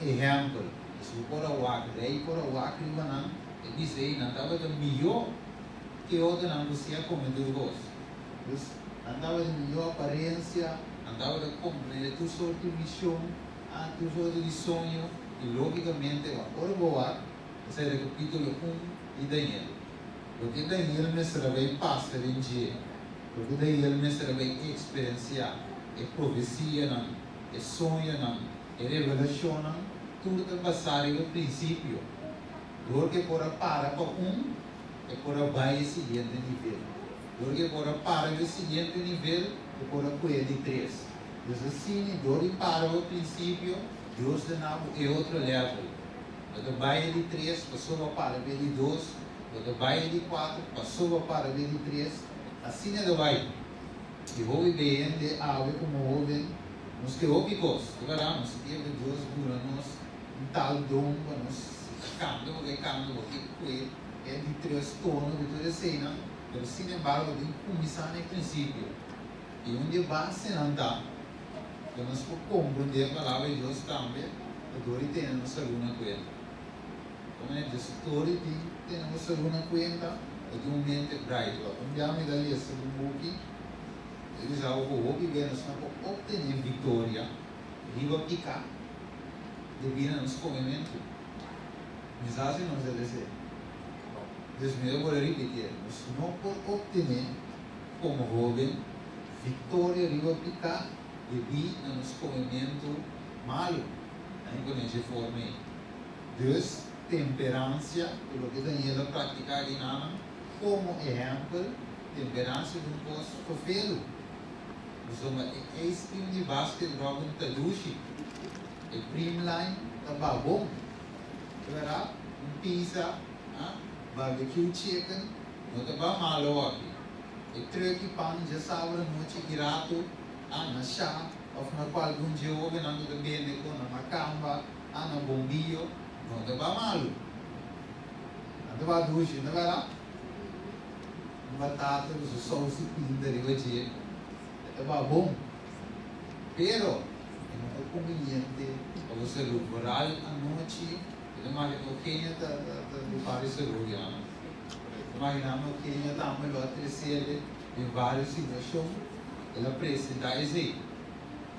exemplo. Se for a wak, daí por a wak riba não, e disse aí não estava de melhor que outra não você come dos gostos. Andava de melhor aparência, andava de cumprir tu sorte de missão, tu sorte de sonho, e logicamente agora boa, esse é o capítulo 1 de Daniel. Porque Daniel me será bem passar em dia, porque Daniel me será bem experienciar, é profecia não, é sonho não, é revelação não, tudo é passar no princípio. Porque por para é por vai seguinte nível. Porque por para o seguinte nível, é por a de 3. Então assim, dori para o princípio, Deus de novo é outro level. Do vai de 3 passou para o de 2, do vai de 4 passou para o de 3. Assim é do vai. E houve bem de ave como houve, nos que houve coisas. Agora, nós temos Deus cura-nos, tal dom para nos cambio, que é de 3 tonos de toda a cena, mas sin embargo, tem que começar no princípio. E onde vai se andar, nós podemos compreender a palavra de Deus também, a dor tem a nossa luna conta. Como é que a dor tem a nossa luna conta, é de um momento bright. Quando a gente lê esse book, eles já ouvem bem, nós vamos obter vitória, riba picar, devido ao nosso comimento. Mas assim não se deve ser. Eu vou repetir, nós não podemos obter como jovem vitória riba picar devido ao nosso comimento malo. Aí quando a gente forma Deus, temperança, pelo que Daniel pratica aqui na como exemplo, temperança de um posto feio. É esse time de basquete joga um tadushi, é primline, tá bom. Verá, pizza, barbecue chicken, não tá malo aqui. E turkey pan já sabe noite girato, na chá, ou na qual um dia houve na do bem com na macamba, na bombillo, não tá malo. Não tá duche, não verá? Batata, os salsa pinta de hoje, tá bom. Pero, é conveniente, você lucrar a noite. Imagina o Quênia do vários lugares. Imagina o Quênia está melhor crescer em várias situações. Ela precisa dizer.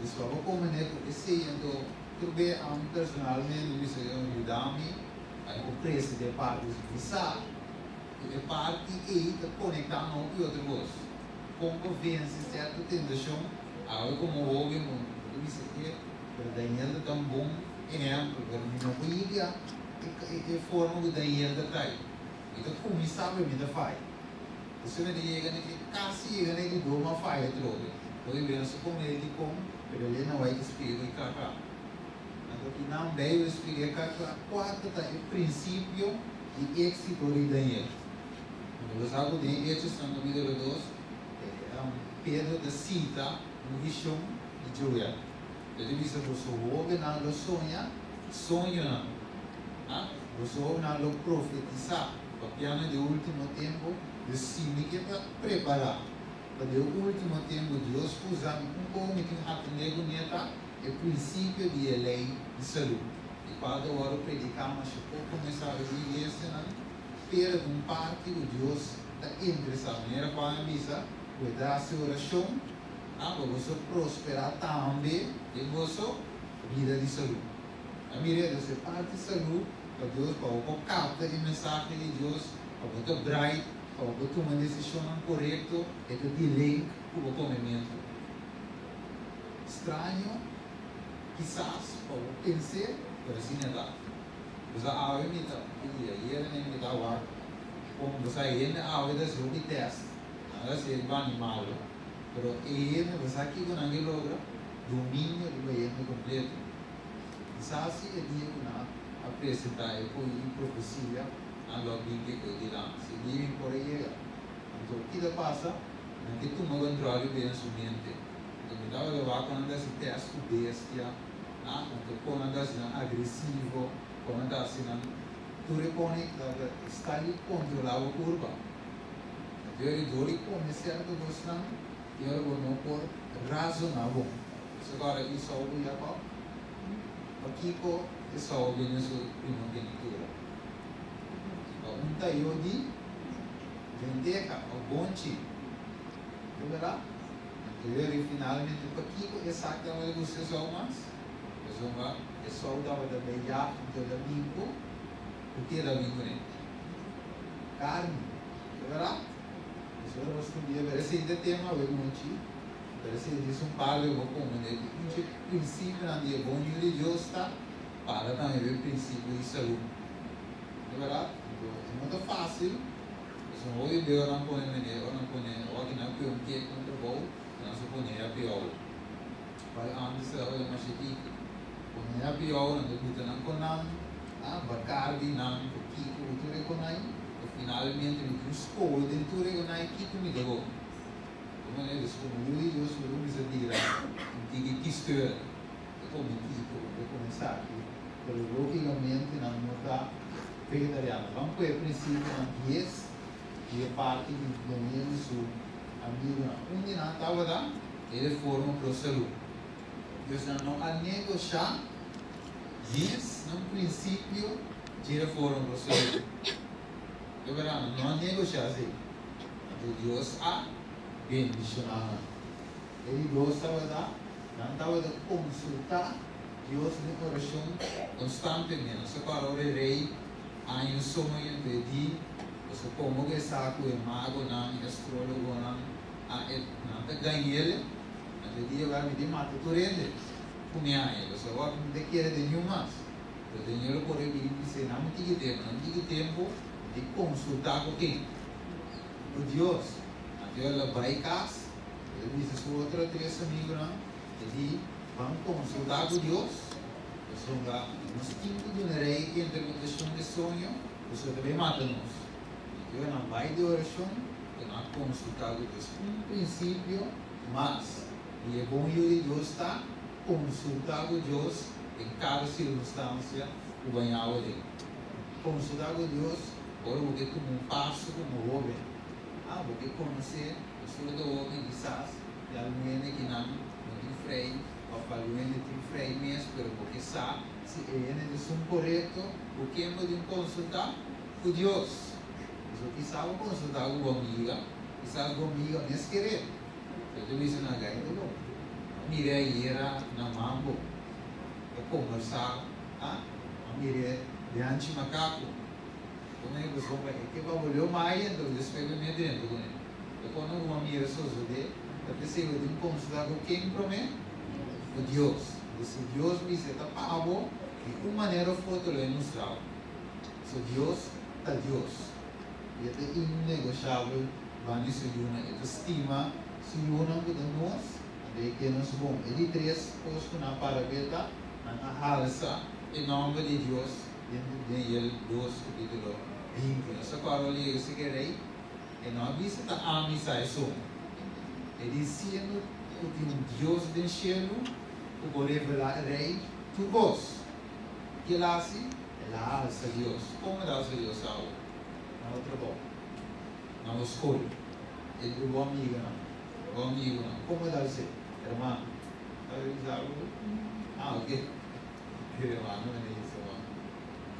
Isso é como né esse então também personalmente isso ajuda-me a o preço de parte visa e parte e te conectar com outra coisa. Com confiança certo tentação algo como o homem isso aqui para Daniel é tão bom exemplo para não podia e forma o Daniel da trai. Então como sabe me da fai. Você me diga que quase chega nem do uma fai troca. Pode ver se como ele com ele não vai explicar e cá. Então que não veio explicar cá quatro tá o princípio e êxito de Daniel. Nós algo de Hechos no capítulo 2 Pedro da cita no visão de Joel. Ele diz que o homem não sonha não. Você não profetizar para piano de último tempo, de cima que para preparar. Para o último tempo, Deus usa homem que atende neta é princípio de lei de saúde. E quando eu oro predicar, mas eu começar a ver isso, pera um parte de Deus está interessado. Era quando a missa, vai dar a sua oração, para você prosperar também em vossa vida de saúde. A minha vida é parte de saúde, para Deus, para o capta a mensagem de Deus, para o bright, para o tomar uma decisão correta, e o delay para o comimento. Estranho, quizás, para o pensar, para assim não dá. Você a ave me dá, e ele nem me dá o ar. Como você ainda a ave das rubi teste, nada se é animal, mas ele você aqui quando alguém logra domínio do bem completo. Quizás é dia que nós apresentar e profecia a lobby que eu dirá. Se dizem por aí, então o que passa? Não que tu não controle bem a sua mente. Então me dá o levar quando esse teste bestia, então quando anda assim agressivo, quando anda assim tu repõe está ali controlar a curva. Então ele dori come certo gostando e eu vou não por razonável. Agora isso é o que Kiko é só o Venezuela primogenitura. Tá eu de vendeca, o bonchi. Verá? Então, finalmente, o Kiko é sacanagem de vocês almas. É só o da beija, do amigo, o que era amigo, né? Carne. Verá? Isso eu gosto de ver. Esse ainda tem uma vez muito. Parece que diz par de como né? O princípio na dia bom de Deus está para também ver o princípio de saúde. É verdade? É muito fácil. Se não hoje eu não ponho né, eu não ponho, hoje não ponho um que contra o bom, não se põe a pior. Vai antes eu é mais chique. Põe a pior, não debuta não com não, bacardi não, porque o tudo é com aí. Finalmente o escola dentro é com aí que tu me deu. Como é isso? Como eu sou bisa dira, que escolha, como começar aqui, pelo logicamente não muda vegetariano. Vamos para o princípio não yes, que é parte do domínio do seu amigo não. Onde não estava lá, ele forma para o saúde. Então não há negociar, yes, no princípio, tira forma para o saúde. É verdade, não há negociar assim. Deus há bem missionário. Ele gostava não estava de consultar Deus em oração constantemente. Se para o rei, há um sonho de dia, se como que saco é mago não, astrólogo não, não ganha ele, até dia vai me dizer mata tu rende, como é ele, se agora não te quer de nenhum mais, o dinheiro pode vir e dizer não tive tempo de consultar com quem, com Deus. Ela vai em casa, ele disse que outra três amigos não, ele vamos consultar com Deus, nos tempos de um rei que interpretação de sonho, você também mata-nos. Então não vai de oração, não consultar com Deus. Princípio, mas e é bom eu de Deus está consultar com Deus em cada circunstância o banhado dele. Consultar com Deus, ora o que como passo como homem. Porque conhecer o seu do homem, quizás, de alguém que não tem freio, ou para alguém que tem freio mesmo, porque sabe se ele é um correto, o que é de consultar com Deus. Então, quizás vou consultar com uma amiga, quizás com uma amiga mesmo querer. Eu disse na gaita, mirei era na mambo, eu conversar, mirei diante macaco. Como é que você vai que vai olhar mais então despegue me dentro né eu quando uma mira só de até se eu tenho consultar com quem para mim o Deus se Deus me está pavo de uma maneira foto ele mostrar se Deus está Deus e é inegociável vai nisso de uma estima se uma que nós de que nós bom ele três coisas na parabeta na halsa em nome de Deus dentro dele dois capítulo 20. Essa parola eu se querei e não avisa da amizade só. Ele dizendo que um Deus do céu o pode revelar rei tu vos. Que lá assim ela alça Deus. Como ela alça Deus ao? Na outra boca. Não escolhe. Ele é o amigo não. O amigo não. Como ela alça? Irmão. Ok. Irmão não é isso.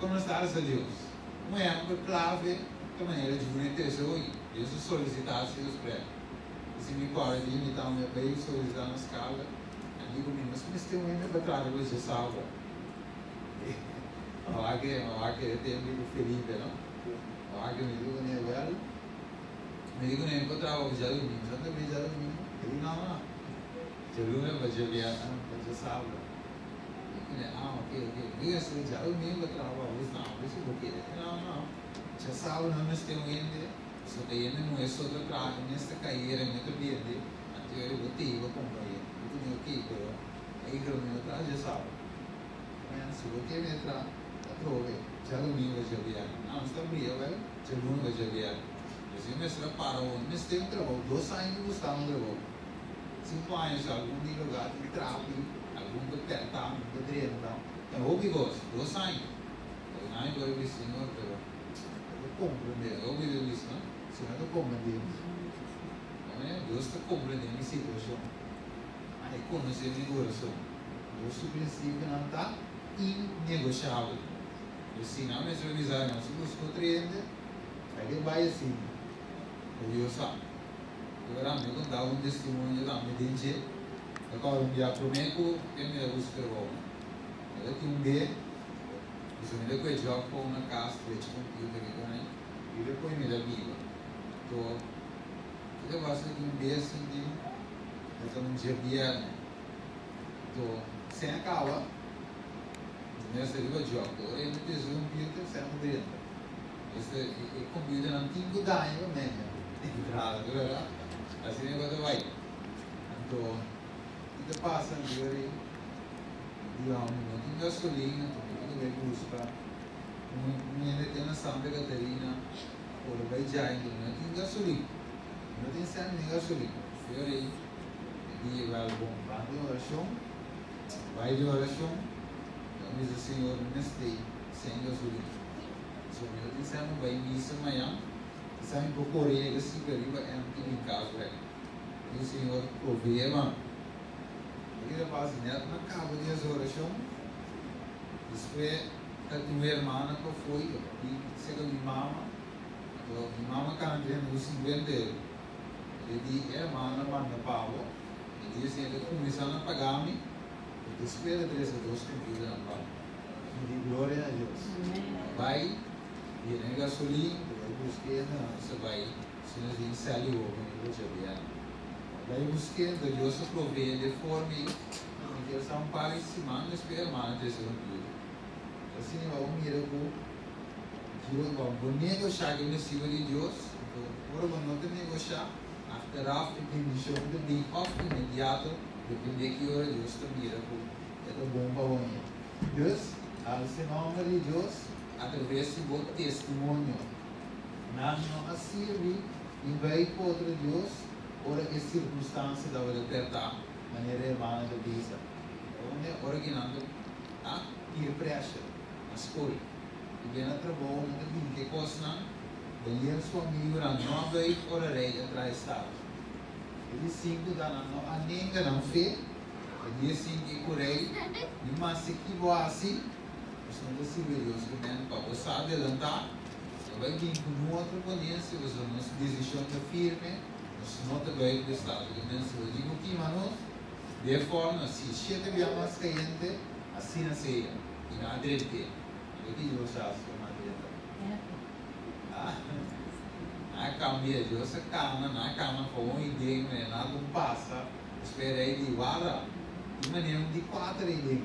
Como está alça Deus? Uma época clave que a maneira de boniteza hoje. Jesus solicitasse os prédios. Se me corre de imitar o meu bem, solicitar na escala, eu digo, mas tem um ainda para trás, eu já salvo. Olha que tem amigo Felipe, não? Olha que me digo, né, velho? Me digo, né, encontrar o Jaluminho, já também Jaluminho. Ele não. Jaluminho, mas já salvo. Ok. Diga se já o mesmo trabalho, isso porque não. Já sabe não nós temos ainda, só tem ainda não é só do trabalho nesta carreira muito bem, até eu botei vou comprar ele, eu tenho aqui pero aí que o meu trabalho já sabe, mas se eu quer entrar, tá prove, já o mesmo já vier, não está bem, velho, já o mesmo já vier, assim mas será para o nós temos trabalho, 2 anos buscando trabalho, 5 anos algum lugar de trabalho algum que apertar, que treino, então o bigode, 2 anos, eu não estou ensinando, pero eu compreendo, eu ouvi isso, não? Se não estou compreendendo, Deus está compreendendo a situação, aí conhecer a oração, Deus o princípio não está inegociável. E se não é revisar nosso busco treende, aí vai assim, eu sabe. Agora eu vou dar um testemunho da minha gente. Agora um dia prometo que me busco o eu tinha dia, eu me lembro jogo com uma casa de computer que também, e depois me lembro então eu faço um dia assim de então um dia viernes então sem acaba nessa língua de jogo eu não fiz um computer sem abrir esse computer não tinha que dar ainda mesmo entrada agora assim agora vai então e passa agora digamos não tinha gasolina não tinha buscar minha tem na Santa Catarina ou vai já ainda não tinha gasolina não tem sempre gasolina eu aí e vai bom vai de oração diz o Senhor neste sem gasolina so eu disse não vai missa amanhã sabe procurei esse gariba é em casa e o Senhor provê mano ele faz neto na cabo de oração depois a tua irmã que foi e chega de mama canta no 50 ele diz irmã manda pavo ele diz ele começando a pagar-me depois de 3 a 2 que na pavo e glória a Deus vai e nem gasolina eu busquei você vai se nos diz ali o meu já daí busquei de Deus provê de forma que são para semana depois irmã de segundo assim vamos mirar com Deus vamos negociar com o Senhor de Deus agora vamos não negociar after after condition de bem off imediato depende que hora Deus está mira com é bom para o Deus ao nome de Deus através do testemunho não serve e vai para outro Deus ora que circunstância da hora apertar maneira irmã de visa ora que não peer pressure a escola e bem a trabalho não tem que coisa não daí sua amiga não vai ora rei atrás está ele 5 da não a ninguém não fez ele 5 que correi e mas se que vou assim os não se vê Deus que nem para você adelantar vai vir com outra conhecimento você não se decisão da firme você não vai prestar que nem se eu digo que mano de forma se chega bem mais quente assim na ceia e na direita aqui eu já sou na direita na cambia de você na cama com um ideia né na não passa espera aí de vara de maneira de 4 ideias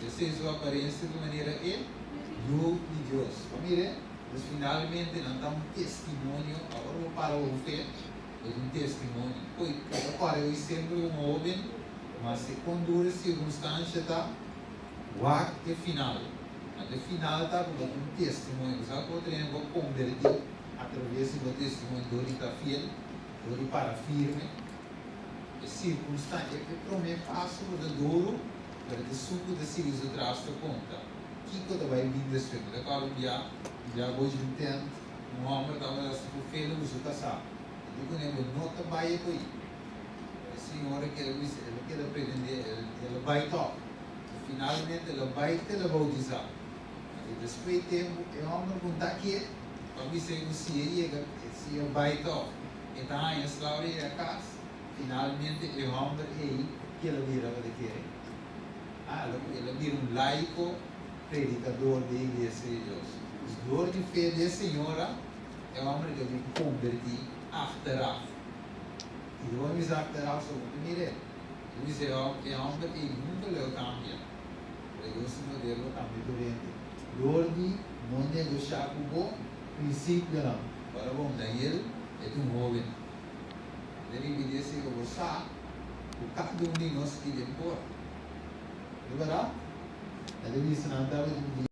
essa é sua aparência de maneira e do de Deus mire mas finalmente não dá um testemunho agora vou para o fé é um testemunho pois agora eu sempre um homem mas se conduz circunstância tá o acto final até final está com um testemunho já poderia vou converter através do testemunho do está fiel do para firme e circunstância que promete passo do duro para de suco de silos de trás da conta que quando vai vir desse filme da cara já hoje entendo um homem estava assim o filho do casar e quando ele nota vai aí a senhora que ele quer aprender ele vai top finalmente ele vai ter a bautizar e depois tempo é homem perguntar aqui para mim se ele vai top então a história é a casa finalmente é homem que ele vira para querer ele vira um laico predicador da igreja de Deus o dor de fé da senhora é um homem que ele converti achteraf e vamos achteraf sobre o mire ele diz é um homem que nunca lhe cambia Deus não deu cambio durante dor de não negociar com o princípio não para bom daí ele é um jovem ele me disse que você o cada um de nós que depois é verdade ele disse não estava